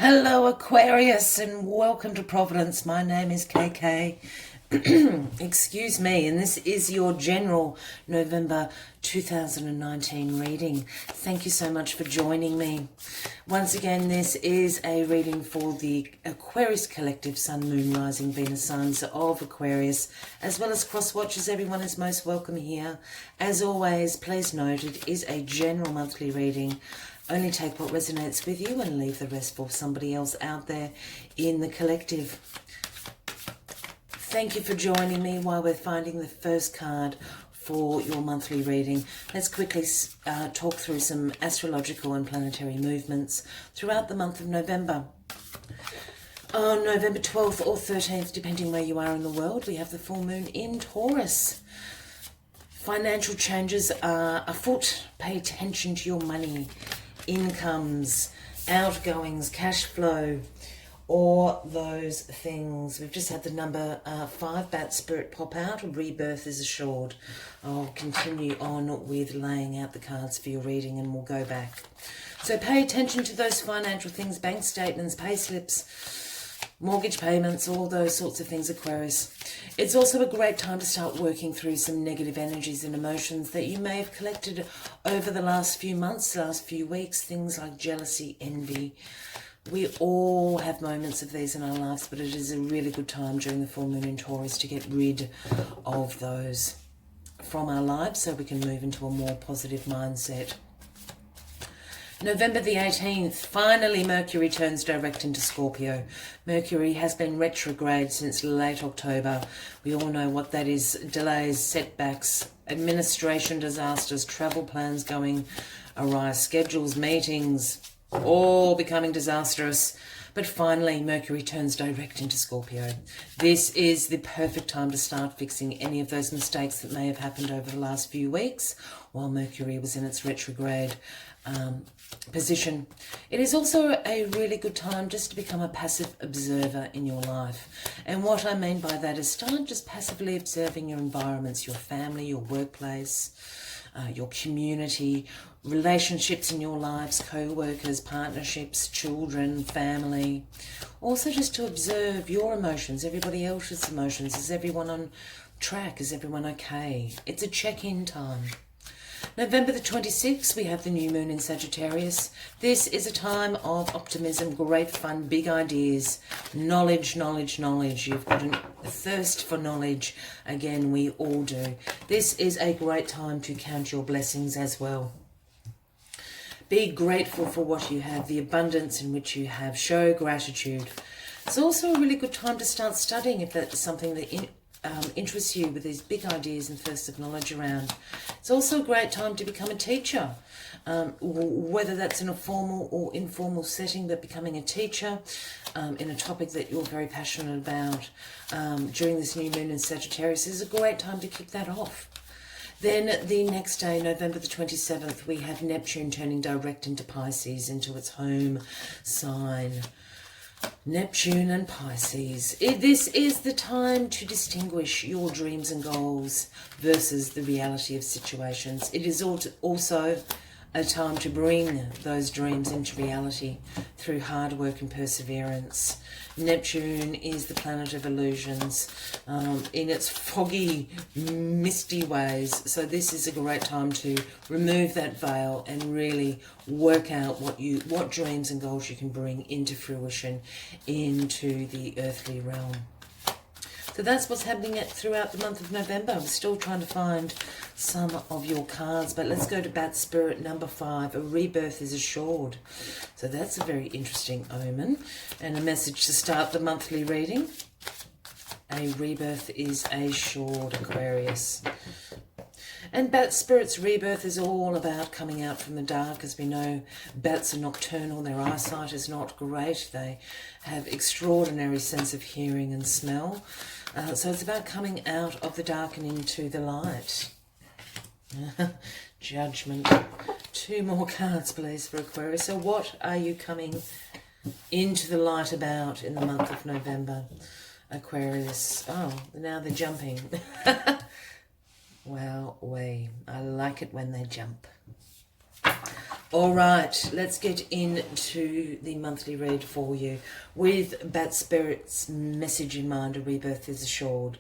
Hello Aquarius and welcome to Providence. My name is KK. Excuse me, and this is your general November 2019 reading. Thank you so much for joining me. Once again, this is a reading for the Aquarius Collective Sun, Moon, Rising, Venus signs of Aquarius, as well as cross watchers. Everyone is most welcome here. As always, please note it is a general monthly reading. Only take what resonates with you and leave the rest for somebody else out there in the collective. Thank you for joining me while we're finding the first card for your monthly reading. Let's quickly talk through some astrological and planetary movements throughout the month of November. On November 12th or 13th, depending where you are in the world, we have the full moon in Taurus. Financial changes are afoot. Pay attention to your money, incomes, outgoings, cash flow, or those things. We've just had the number 5 bat spirit pop out. A rebirth is assured. I'll continue on with laying out the cards for your reading and we'll go back. So pay attention to those financial things, bank statements, pay slips, mortgage payments, all those sorts of things, Aquarius. It's also a great time to start working through some negative energies and emotions that you may have collected over the last few months, last few weeks, things like jealousy, envy. We all have moments of these in our lives, but it is a really good time during the full moon in Taurus to get rid of those from our lives so we can move into a more positive mindset. November the 18th, finally Mercury turns direct into Scorpio. Mercury has been retrograde since late October. We all know what that is. Delays, setbacks, administration disasters, travel plans going awry, schedules, meetings, all becoming disastrous. But finally, Mercury turns direct into Scorpio. This is the perfect time to start fixing any of those mistakes that may have happened over the last few weeks while Mercury was in its retrograde position. It is also a really good time just to become a passive observer in your life. And what I mean by that is start just passively observing your environments, your family, your workplace, your community, relationships in your lives, co-workers, partnerships, children, family. Also just to observe your emotions, everybody else's emotions. Is everyone on track? Is everyone okay? It's a check-in time. November the 26th, we have the new moon in Sagittarius. This is a time of optimism, great fun, big ideas, knowledge, knowledge, knowledge. You've got a thirst for knowledge. Again, we all do. This is a great time to count your blessings as well. Be grateful for what you have, the abundance in which you have. Show gratitude. It's also a really good time to start studying if that's something that interests you, with these big ideas and thirst of knowledge around. It's also a great time to become a teacher, whether that's in a formal or informal setting, but becoming a teacher in a topic that you're very passionate about during this new moon in Sagittarius is a great time to kick that off. Then the next day, November the 27th, we have Neptune turning direct into Pisces, into its home sign. Neptune and Pisces. This is the time to distinguish your dreams and goals versus the reality of situations. It is also a time to bring those dreams into reality through hard work and perseverance. Neptune is the planet of illusions in its foggy, misty ways. So this is a great time to remove that veil and really work out what dreams and goals you can bring into fruition into the earthly realm. So that's what's happening throughout the month of November. I'm still trying to find some of your cards, but let's go to Bat Spirit number 5. A rebirth is assured. So that's a very interesting omen and a message to start the monthly reading. A rebirth is assured, Aquarius. And Bat Spirit's rebirth is all about coming out from the dark. As we know, bats are nocturnal. Their eyesight is not great. They have extraordinary sense of hearing and smell. So it's about coming out of the dark and into the light. Judgment. 2 more cards, please, for Aquarius. So what are you coming into the light about in the month of November, Aquarius? Oh, now they're jumping. Well, I like it when they jump. All right, let's get into the monthly read for you with Bat Spirit's message in mind: a rebirth is assured.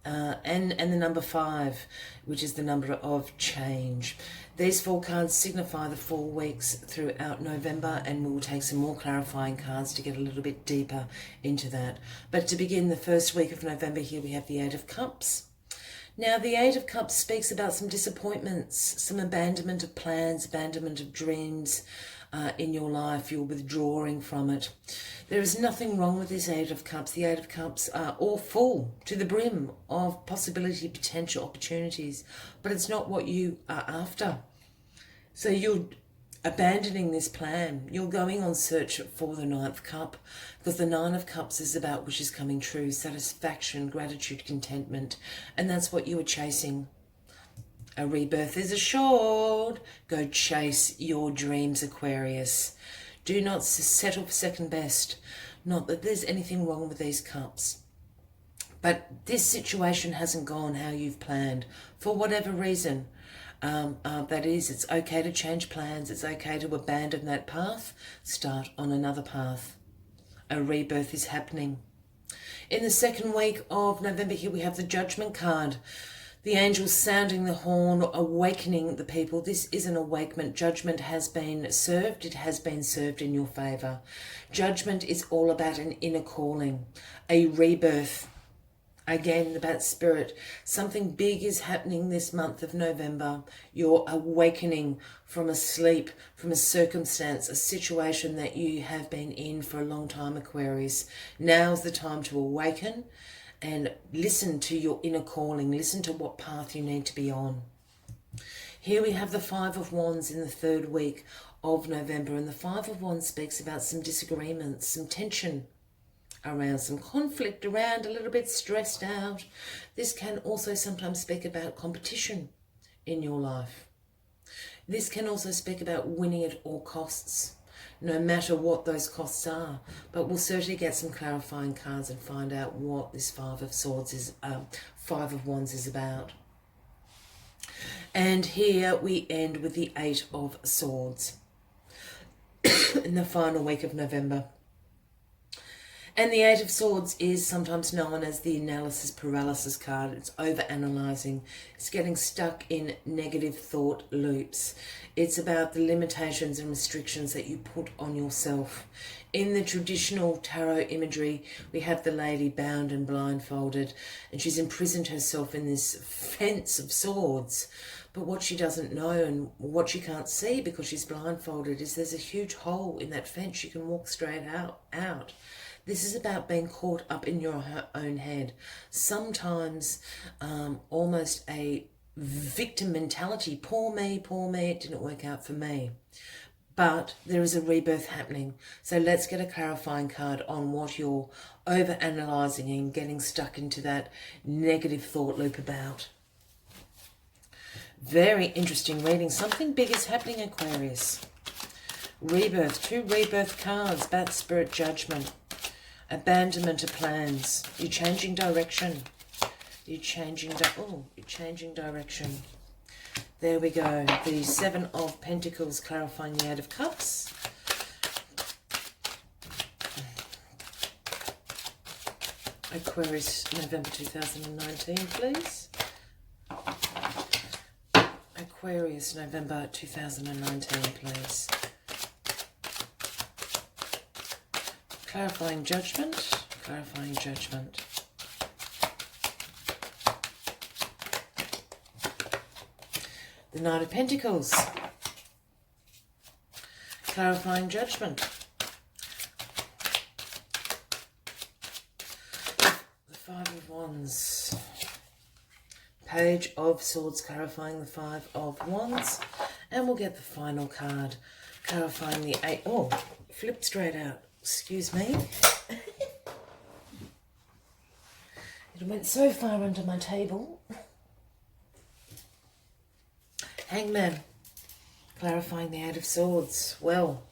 And the number 5, which is the number of change. These 4 cards signify the 4 weeks throughout November, and we'll take some more clarifying cards to get a little bit deeper into that. But to begin the first week of November, here we have the 8 of Cups. Now, the 8 of Cups speaks about some disappointments, some abandonment of plans, abandonment of dreams in your life. You're withdrawing from it. There is nothing wrong with this 8 of Cups. The 8 of Cups are all full to the brim of possibility, potential opportunities, but it's not what you are after. So you're abandoning this plan. You're going on search for the 9th cup, because the 9 of Cups is about wishes coming true, satisfaction, gratitude, contentment, and that's what you are chasing. A rebirth is assured. Go chase your dreams, Aquarius. Do not settle for second best. Not that there's anything wrong with these cups, but this situation hasn't gone how you've planned for whatever reason. That is, it's okay to change plans. It's okay to abandon that path. Start on another path. A rebirth is happening. In the second week of November, here we have the Judgment card. The angels sounding the horn, awakening the people. This is an awakening. Judgment has been served. It has been served in your favour. Judgment is all about an inner calling, a rebirth. Again, the Bat Spirit. Something big is happening this month of November. You're awakening from a sleep, from a circumstance, a situation that you have been in for a long time, Aquarius. Now's the time to awaken and listen to your inner calling. Listen to what path you need to be on. Here we have the 5 of Wands in the 3rd week of November. And the 5 of Wands speaks about some disagreements, some tension around, some conflict around, a little bit stressed out. This can also sometimes speak about competition in your life. This can also speak about winning at all costs, no matter what those costs are. But we'll certainly get some clarifying cards and find out what this 5 of Swords is, 5 of Wands is about. And here we end with the 8 of Swords in the final week of November. And the 8 of Swords is sometimes known as the analysis paralysis card. It's over-analysing. It's getting stuck in negative thought loops. It's about the limitations and restrictions that you put on yourself. In the traditional tarot imagery, we have the lady bound and blindfolded, and she's imprisoned herself in this fence of swords. But what she doesn't know and what she can't see because she's blindfolded is there's a huge hole in that fence. She can walk straight out. This is about being caught up in your own head. Sometimes almost a victim mentality. Poor me, it didn't work out for me. But there is a rebirth happening. So let's get a clarifying card on what you're over-analysing and getting stuck into that negative thought loop about. Very interesting reading. Something big is happening, Aquarius. Rebirth. 2 rebirth cards. Bat Spirit, Judgment. Abandonment of plans. You're changing direction. You're changing direction. There we go. The 7 of Pentacles clarifying the 8 of Cups. Aquarius, November 2019, please. Aquarius, November 2019, please. Clarifying Judgment. Clarifying Judgment. The Knight of Pentacles. Clarifying Judgment. The 5 of Wands. Page of Swords clarifying the 5 of Wands. And we'll get the final card clarifying the 8. Oh, flipped straight out. Excuse me. It went so far under my table. Hangman, clarifying the 8 of Swords. Well,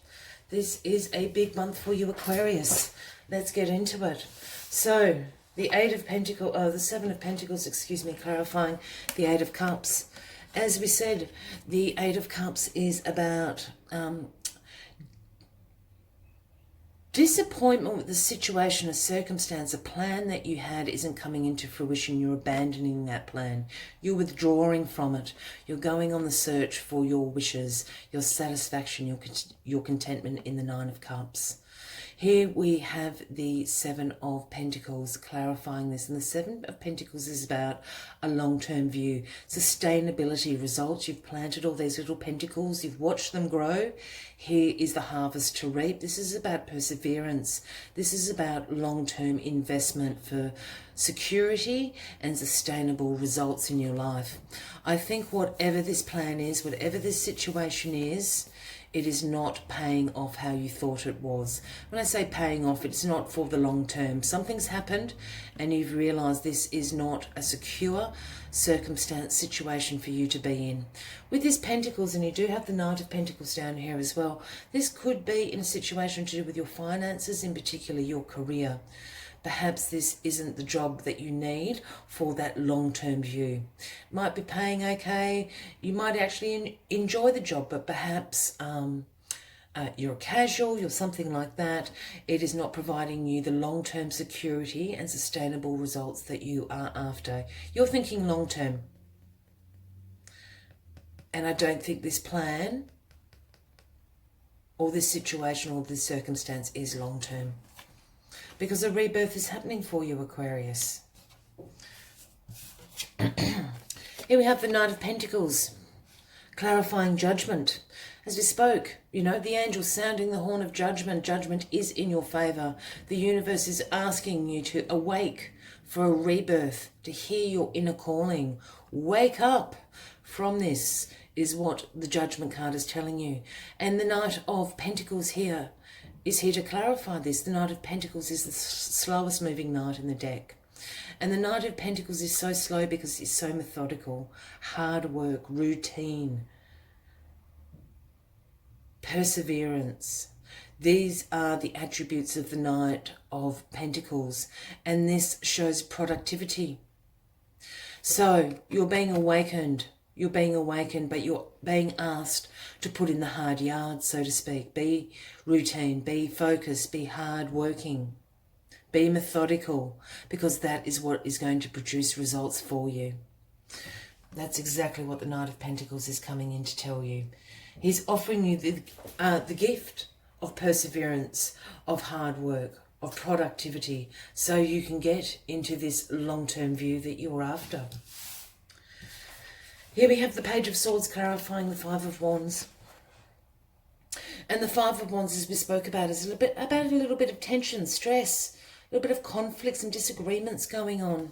this is a big month for you, Aquarius. Let's get into it. So, the 8 of Pentacles, the 7 of Pentacles, excuse me, clarifying the 8 of Cups. As we said, the Eight of Cups is about disappointment with the situation, a circumstance, a plan that you had isn't coming into fruition. You're abandoning that plan. You're withdrawing from it. You're going on the search for your wishes, your satisfaction, your contentment in the Nine of Cups. Here we have the Seven of Pentacles clarifying this. And the Seven of Pentacles is about a long-term view, sustainability, results. You've planted all these little pentacles. You've watched them grow. Here is the harvest to reap. This is about perseverance. This is about long-term investment for security and sustainable results in your life. I think whatever this plan is, whatever this situation is, it is not paying off how you thought it was. When I say paying off, it's not for the long term. Something's happened and you've realised this is not a secure circumstance, situation for you to be in. With this Pentacles, and you do have the Knight of Pentacles down here as well, this could be in a situation to do with your finances, in particular your career. Perhaps this isn't the job that you need for that long-term view. Might be paying okay. You might actually enjoy the job, but perhaps you're a casual, you're something like that. It is not providing you the long-term security and sustainable results that you are after. You're thinking long-term. And I don't think this plan or this situation or this circumstance is long-term. Because a rebirth is happening for you, Aquarius. Here we have the Knight of Pentacles, clarifying judgment. As we spoke, you know, the angel sounding the horn of judgment. Judgment is in your favour. The universe is asking you to awake for a rebirth, to hear your inner calling. Wake up from this is what the Judgment card is telling you. And the Knight of Pentacles here is here to clarify this. The Knight of Pentacles is the slowest moving knight in the deck. And the Knight of Pentacles is so slow because it's so methodical. Hard work, routine, perseverance. These are the attributes of the Knight of Pentacles. And this shows productivity. So you're being awakened. You're being awakened, but you're being asked to put in the hard yards, so to speak. Be routine, be focused, be hard working, be methodical, because that is what is going to produce results for you. That's exactly what the Knight of Pentacles is coming in to tell you. He's offering you the gift of perseverance, of hard work, of productivity, so you can get into this long-term view that you're after. Here we have the Page of Swords clarifying the Five of Wands. And the Five of Wands, as we spoke about, is a little bit of tension, stress, a little bit of conflicts and disagreements going on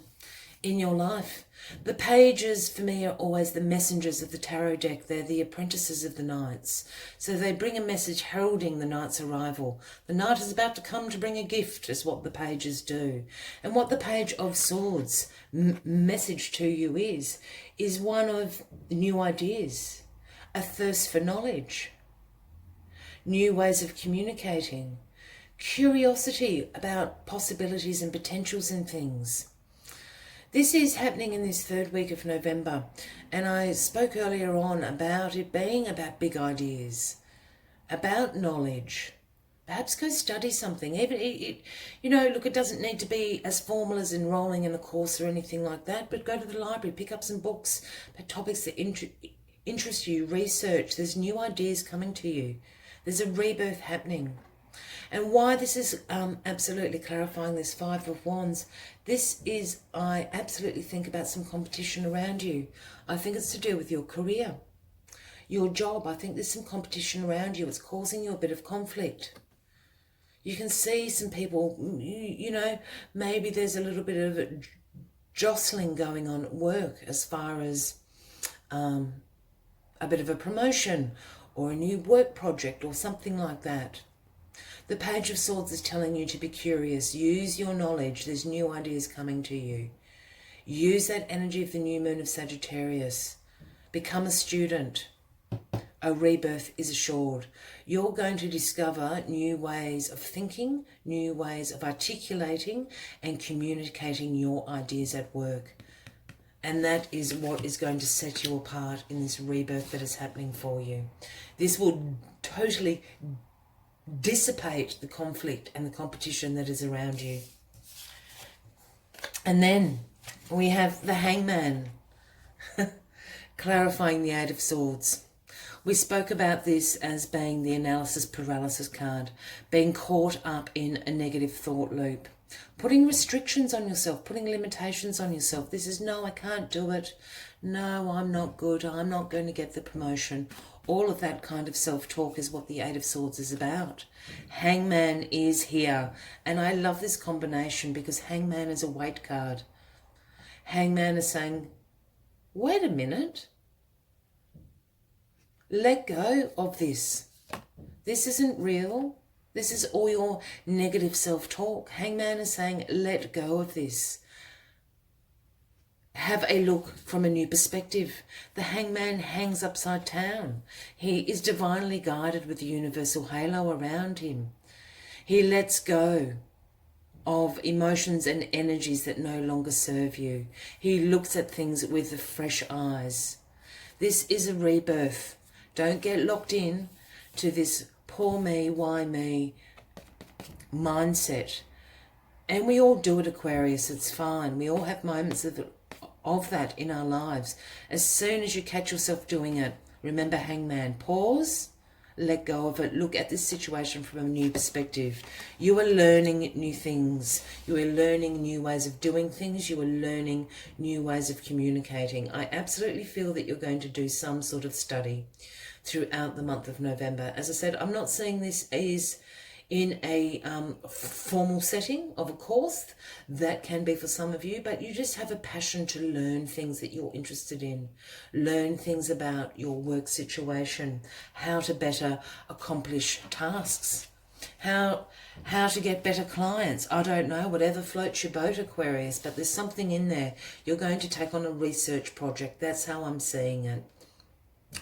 in your life. The pages, for me, are always the messengers of the tarot deck. They're the apprentices of the knights. So they bring a message heralding the knight's arrival. The knight is about to come to bring a gift, is what the pages do. And what the Page of Swords message to you is one of new ideas, a thirst for knowledge, new ways of communicating, curiosity about possibilities and potentials in things. This is happening in this third week of November, and I spoke earlier on about it being about big ideas, about knowledge. Perhaps go study something. Even you know, look, it doesn't need to be as formal as enrolling in a course or anything like that, but go to the library, pick up some books about topics that interest you, research. There's new ideas coming to you. There's a rebirth happening. And why this is absolutely clarifying this Five of Wands, this is, I absolutely think, about some competition around you. I think it's to do with your career, your job. I think there's some competition around you. It's causing you a bit of conflict. You can see some people, you know, maybe there's a little bit of jostling going on at work as far as a bit of a promotion or a new work project or something like that. The Page of Swords is telling you to be curious. Use your knowledge. There's new ideas coming to you. Use that energy of the new moon of Sagittarius. Become a student. A rebirth is assured. You're going to discover new ways of thinking, new ways of articulating and communicating your ideas at work. And that is what is going to set you apart in this rebirth that is happening for you. This will totally dissipate the conflict and the competition that is around you. And then we have the Hangman, clarifying the Eight of Swords. We spoke about this as being the analysis paralysis card, being caught up in a negative thought loop, putting restrictions on yourself, putting limitations on yourself. This is, no, I can't do it. No, I'm not good. I'm not going to get the promotion. All of that kind of self-talk is what the Eight of Swords is about. Hangman is here. And I love this combination because Hangman is a weight card. Hangman is saying, wait a minute. Let go of this. This isn't real. This is all your negative self-talk. Hangman is saying, let go of this. Have a look from a new perspective. The Hangman hangs upside down. He is divinely guided with the universal halo around him. He lets go of emotions and energies that no longer serve you. He looks at things with fresh eyes. This is a rebirth. Don't get locked in to this poor me, why me mindset. And we all do it, Aquarius. It's fine. We all have moments of that in our lives. As soon as you catch yourself doing it, remember Hangman. Pause, let go of it. Look at this situation from a new perspective. You are learning new things. You are learning new ways of doing things. You are learning new ways of communicating. I absolutely feel that you're going to do some sort of study throughout the month of November. As I said, I'm not seeing this as in a formal setting of a course. That can be for some of you, but you just have a passion to learn things that you're interested in. Learn things about your work situation, how to better accomplish tasks, how to get better clients. I don't know, whatever floats your boat, Aquarius, but there's something in there. You're going to take on a research project. That's how I'm seeing it.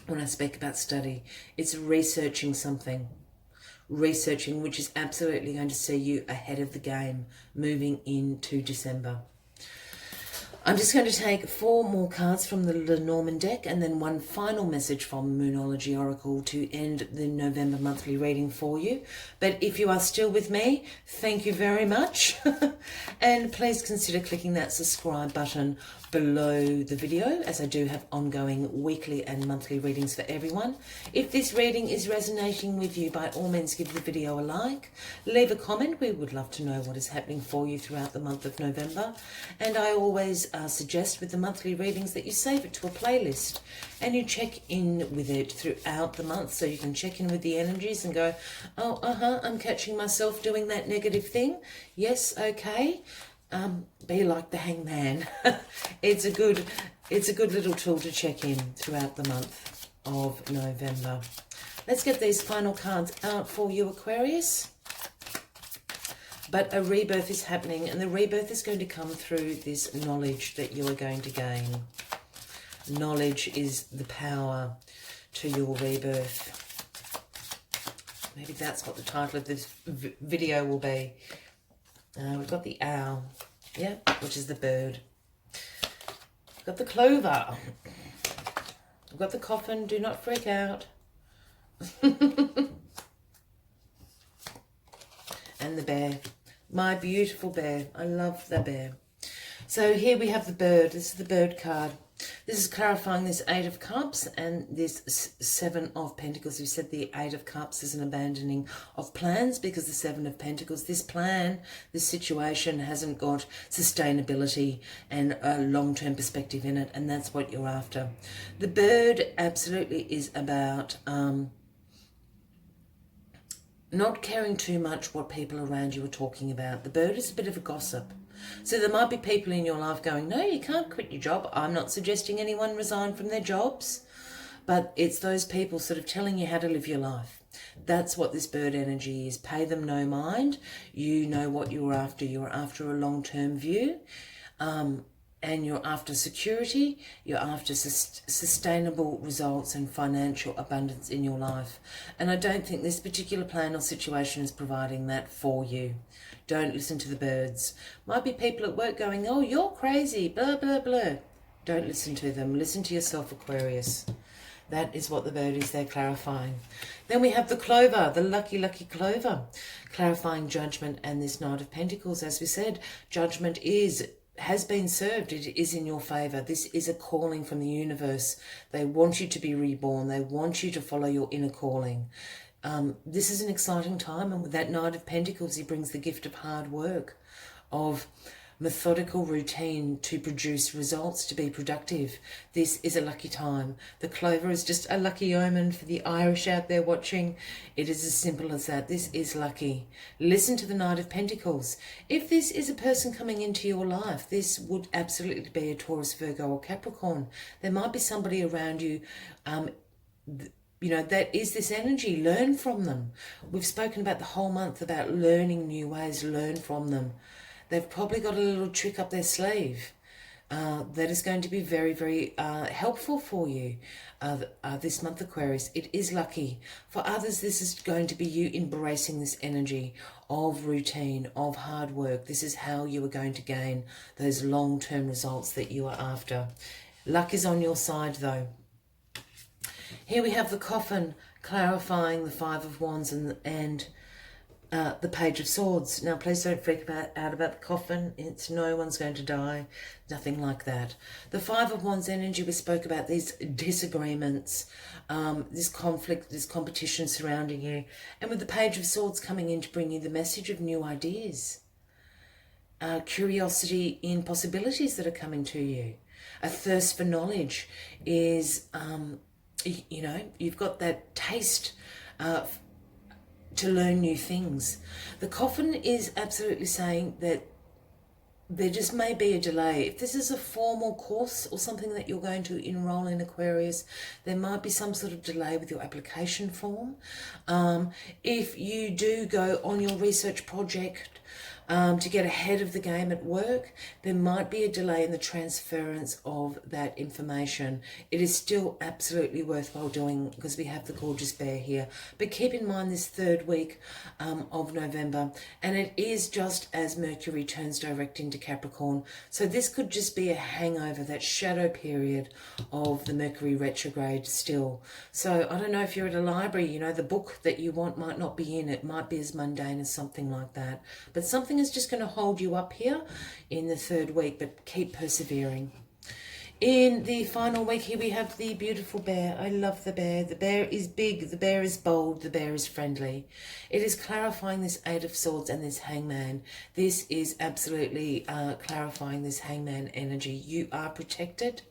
When I speak about study, it's researching something. Researching, which is absolutely going to see you ahead of the game moving into December. I'm just going to take 4 more cards from the Lenormand deck and then one final message from Moonology Oracle to end the November monthly reading for you. But if you are still with me, thank you very much. And please consider clicking that subscribe button below the video, as I do have ongoing weekly and monthly readings for everyone. If this reading is resonating with you, by all means give the video a like, leave a comment. We would love to know what is happening for you throughout the month of November. And I always suggest with the monthly readings that you save it to a playlist and you check in with it throughout the month, so you can check in with the energies and go, oh, I'm catching myself doing that negative thing. Yes, okay. Be like the Hangman. It's a good little tool to check in throughout the month of November. Let's get these final cards out for you, Aquarius. But a rebirth is happening, and the rebirth is going to come through this knowledge that you are going to gain. Knowledge is the power to your rebirth. Maybe that's what the title of this video will be. We've got the owl, yeah, which is the bird. We've got the clover. We've got the coffin, do not freak out. And the bear, my beautiful bear. I love the bear. So here we have the bird. This is the bird card. This is clarifying this 8 of Cups and this 7 of Pentacles. We said the 8 of Cups is an abandoning of plans, because the 7 of Pentacles, this plan, this situation hasn't got sustainability and a long-term perspective in it, and that's what you're after. The bird absolutely is about not caring too much what people around you are talking about. The bird is a bit of a gossip. So there might be people in your life going, no, you can't quit your job. I'm not suggesting anyone resign from their jobs, but it's those people sort of telling you how to live your life. That's what this bird energy is. Pay them no mind. You know what you're after. You're after a long-term view, and you're after security. You're after sustainable results and financial abundance in your life. And I don't think this particular plan or situation is providing that for you. Don't listen to the birds. Might be people at work going, oh, you're crazy, blah, blah, blah. Don't listen to them. Listen to yourself, Aquarius. That is what the bird is there clarifying. Then we have the clover, the lucky, lucky clover, clarifying judgment and this Knight of Pentacles. As we said, judgment has been served. It is in your favour. This is a calling from the universe. They want you to be reborn. They want you to follow your inner calling. This is an exciting time. And with that Knight of Pentacles, he brings the gift of hard work, of methodical routine to produce results, to be productive. This is a lucky time. The clover is just a lucky omen for the Irish out there watching. It is as simple as that. This is lucky. Listen to the Knight of Pentacles. If this is a person coming into your life, this would absolutely be a Taurus, Virgo or Capricorn. There might be somebody around you, that is this energy. Learn from them. We've spoken about the whole month about learning new ways. Learn from them. They've probably got a little trick up their sleeve that is going to be very, very helpful for you this month, Aquarius. It is lucky. For others, this is going to be you embracing this energy of routine, of hard work. This is how you are going to gain those long-term results that you are after. Luck is on your side, though. Here we have the coffin, clarifying the Five of Wands and the Page of Swords. Now, please don't freak out about the coffin. It's no one's going to die. Nothing like that. The Five of Wands energy, we spoke about these disagreements, this conflict, this competition surrounding you. And with the Page of Swords coming in to bring you the message of new ideas, curiosity in possibilities that are coming to you. A thirst for knowledge is, you've got that taste to learn new things. The coffin is absolutely saying that there just may be a delay. If this is a formal course or something that you're going to enroll in, Aquarius, there might be some sort of delay with your application form. If you do go on your research project to get ahead of the game at work, there might be a delay in the transference of that information. It is still absolutely worthwhile doing because we have the gorgeous bear here. But keep in mind this third week of November, and it is just as Mercury turns direct into Capricorn. So this could just be a hangover, that shadow period of the Mercury retrograde still. So I don't know if you're at a library, the book that you want might not be in it. Might be as mundane as something like that. But something is just going to hold you up here in the third week, but keep persevering. In the final week here we have the beautiful bear. I love the bear. The bear is big, the bear is bold, the bear is friendly. It is clarifying this Eight of Swords and this Hangman. This is absolutely clarifying this Hangman energy. You are protected.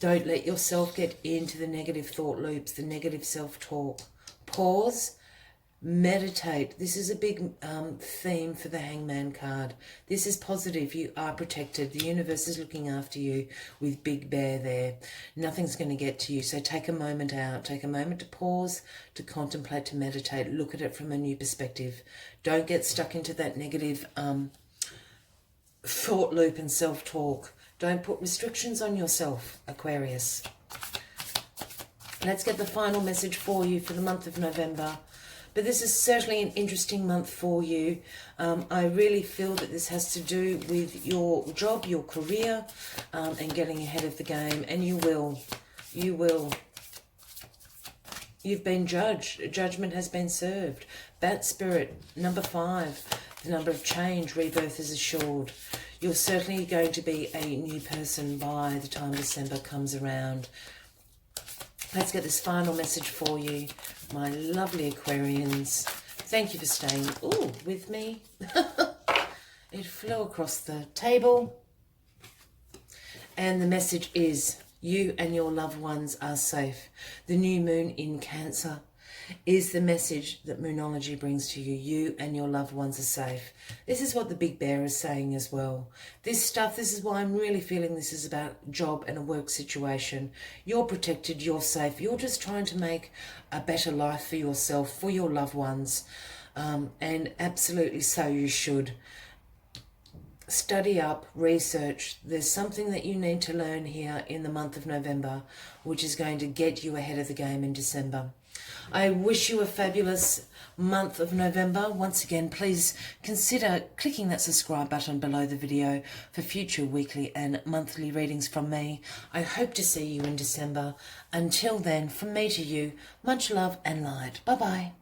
Don't let yourself get into the negative thought loops, the negative self-talk. Pause. Meditate. This is a big theme for the Hangman card. This is positive. You are protected. The universe is looking after you with Big Bear there. Nothing's going to get to you. So take a moment out. Take a moment to pause, to contemplate, to meditate. Look at it from a new perspective. Don't get stuck into that negative thought loop and self-talk. Don't put restrictions on yourself, Aquarius. Let's get the final message for you for the month of November. But this is certainly an interesting month for you. I really feel that this has to do with your job, your career, and getting ahead of the game. And you will. You will. You've been judged. Judgment has been served. Bat Spirit, number 5. The number of change, rebirth is assured. You're certainly going to be a new person by the time December comes around. Let's get this final message for you, my lovely Aquarians. Thank you for staying with me. It flew across the table. And the message is, you and your loved ones are safe. The new moon in Cancer is the message that Moonology brings to you. You and your loved ones are safe. This is what the Big Bear is saying as well. This is why I'm really feeling this is about job and a work situation. You're protected, you're safe. You're just trying to make a better life for yourself, for your loved ones. And absolutely so you should. Study up, research. There's something that you need to learn here in the month of November, which is going to get you ahead of the game in December. I wish you a fabulous month of November. Once again, please consider clicking that subscribe button below the video for future weekly and monthly readings from me. I hope to see you in December. Until then, from me to you, much love and light. Bye-bye.